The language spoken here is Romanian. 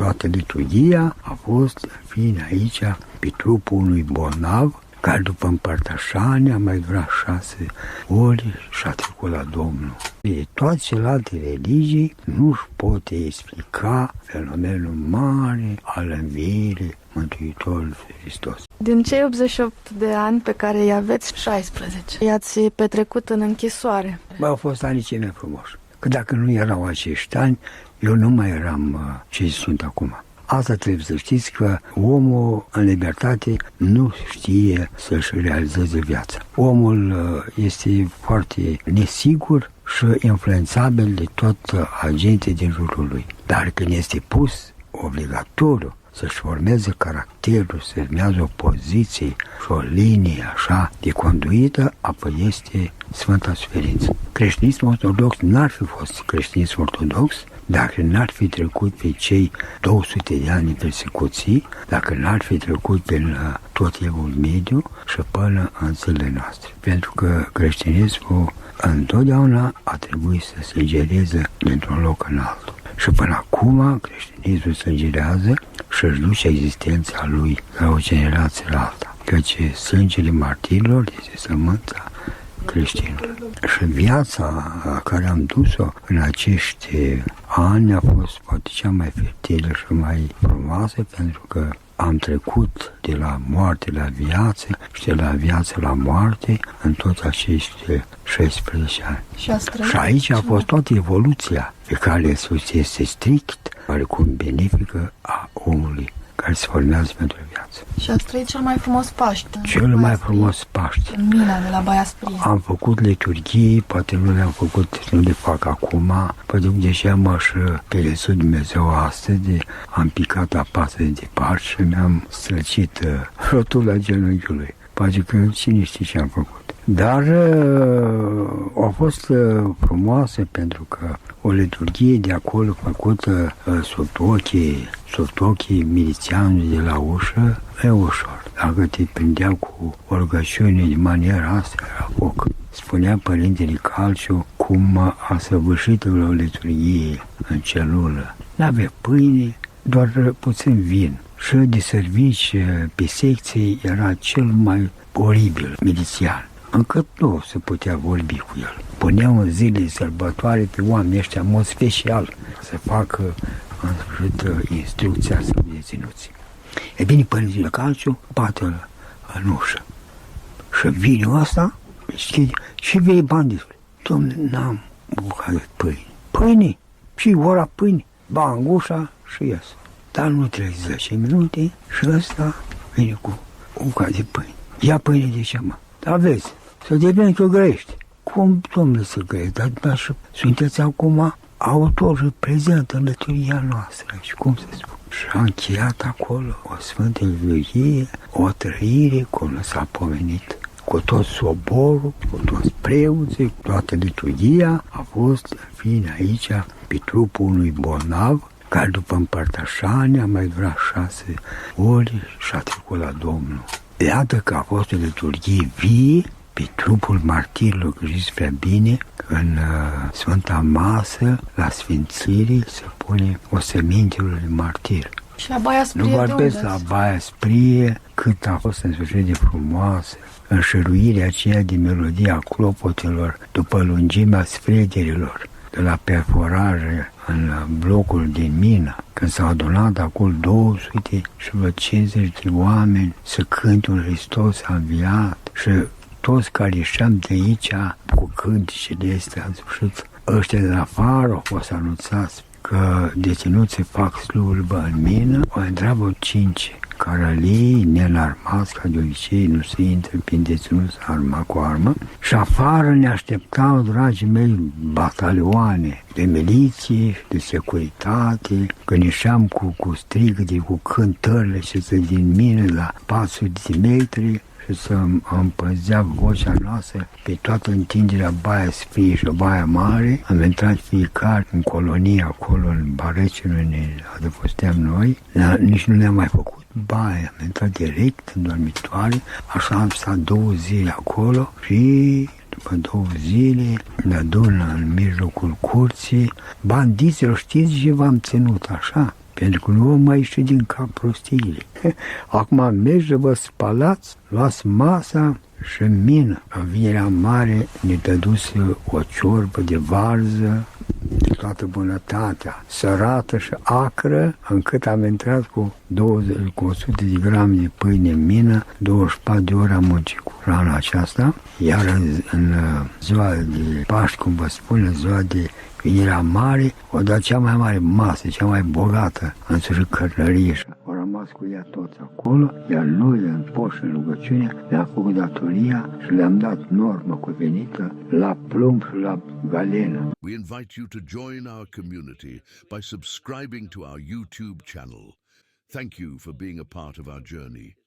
Toată liturghia a fost, fiind aici, pe trupul unui bolnav, care după împărtășanie a mai durat 6 ori și a trecut la Domnul. Toate celelalte religii nu își pot explica fenomenul mare al învierii Mântuitorului Hristos. Din cei 88 de ani pe care îi aveți, 16 i-ați petrecut în închisoare. Au fost anii cei mai frumoși. Că dacă nu erau acești ani, eu nu mai eram ce sunt acum. Asta trebuie să știți, că omul în libertate nu știe să-și realizeze viața. Omul este foarte nesigur și influențabil de tot agenții din jurul lui. Dar când este pus obligatoriu să-și formeze caracterul, să urmează o poziție și o linie așa de conduită, apoi este Sfânta Suferință. Creștinismul ortodox n-ar fi fost creștinism ortodox dacă n-ar fi trecut pe cei 200 de ani de persecuții, dacă n-ar fi trecut prin tot evul mediu și până în zilele noastre. Pentru că creștinismul întotdeauna a trebuit să se gereze dintr-un loc în altul. Și până acum creștinismul se gerează și își duce existența lui la o generație la alta. Căci sângele martirilor este sămânța creștinilor. Și viața care am dus-o în acești ani a fost poate cea mai fertilă și mai frumoasă, pentru că am trecut de la moarte la viață și de la viață la moarte în toți acești 16 ani. Și aici a fost toată evoluția pe care Iisus este strict, oarecum benefică a omului care se formează pentru viață. Și ați trăit cel mai frumos Paște. Cel mai frumos Paște. În mina de la Baia Sprie. Am făcut liturghii, poate nu le-am făcut, nu le fac acum, poate deși am și pe Iisus Dumnezeu astăzi, am picat apa de departe și mi-am străcit rotula genunchiului. Poate că cine știe ce am făcut. Dar a fost frumoasă pentru că o liturghie de acolo făcută sub ochii milițianului de la ușă, e ușor. Dacă te prindeau cu o rugăciune de manieră asta, era foc. Spunea Părintele Calciu cum a săvârșit o liturghie în celulă. N-avea pâine, doar puțin vin. Și de servici pe secție era cel mai oribil milițian, încât nu se putea vorbi cu el. Puneau în zile sărbătoare pe oamenii ăștia în mod special să facă în sfârșit instrucția să fie ținuți. E bine, Părintele Calciu bate în ușă și vine ăsta, schide, și vei bani despre. Dom'le, n-am bucat de pâine. Pâine? Și ora pâine? Ba în ușa și ies. Dar nu trec 10 minute și ăsta vine cu o bucată de pâine. Ia pâine de ce, mă? Dar vezi, să devine că o grăiești. Cum, domnule, să grăiești? Dar și sunteți acum autor prezent în liturghia noastră. Și cum se spune? Și a încheiat acolo o sfântă liturghie, o trăire cum s-a pomenit. Cu tot soborul, cu toți preoții, cu toată liturghia a fost, fiind aici, pe trupul unui bolnav, care după împărtășanie a mai durat 6 ori și a trecut la Domnul. Iată că a fost o liturghie vie pe trupul martirilor, că știți prea bine, în Sfânta Masă, la Sfințirii, se pune o semintelor de martir. Și la Baia Sprie, nu vorbesc la Baia Sprie, cât a fost în sfârșit de frumoasă, înșeruirea aceea de melodia clopotelor după lungimea sfrederilor, de la perforare în blocul din mină, când s-au adunat acolo 250 de oameni să cânte un Hristos a înviat și toți care ieșeam de aici cu cânticele astea, în sfârșit, ăștia de afară au fost anunțați că deținuții fac slujbă în mină, o întreabă 5 caralii neînarmați, ca de obicei nu se intră prin deținuți arma cu armă, și afară ne așteptau, dragii mei, batalioane de miliție și de securitate, când ieșeam cu strigăte, cu cântările și să din mine la 400 de metri, și să împăzea vocea noastră pe toată întinderea Baia Sprie și Baia Mare. Am intrat fiecare în colonie acolo, în Barecinu, ne adăposteam noi. Nici nu ne-am mai făcut baia, am intrat direct în dormitoare, așa am stat 2 zile acolo și după 2 zile ne adună în mijlocul curții. Bandiților, știți ce v-am ținut așa? pentru că nu vă mai ieși din cap prostiile. Acum mergi să vă spălați, luați masa și în mină. În Vinerea Mare ne dăduse o ciorbă de varză de toată bunătatea, sărată și acră, încât am intrat cu 100 de grame de pâine în mină, 24 de ore am muncit cu rana aceasta, iar în ziua de Paști, cum vă spun, în ziua de Vinerea Mare, o dat cea mai mare masă, cea mai bogată, în sfârșit cărnărie. Au rămas cu ea toți acolo, iar noi, în poș, în rugăciune, le-am făcut datoria și le-am dat normă cuvenită la plumb și la galenă. We invite you to join our community by subscribing to our YouTube channel. Thank you for being a part of our journey.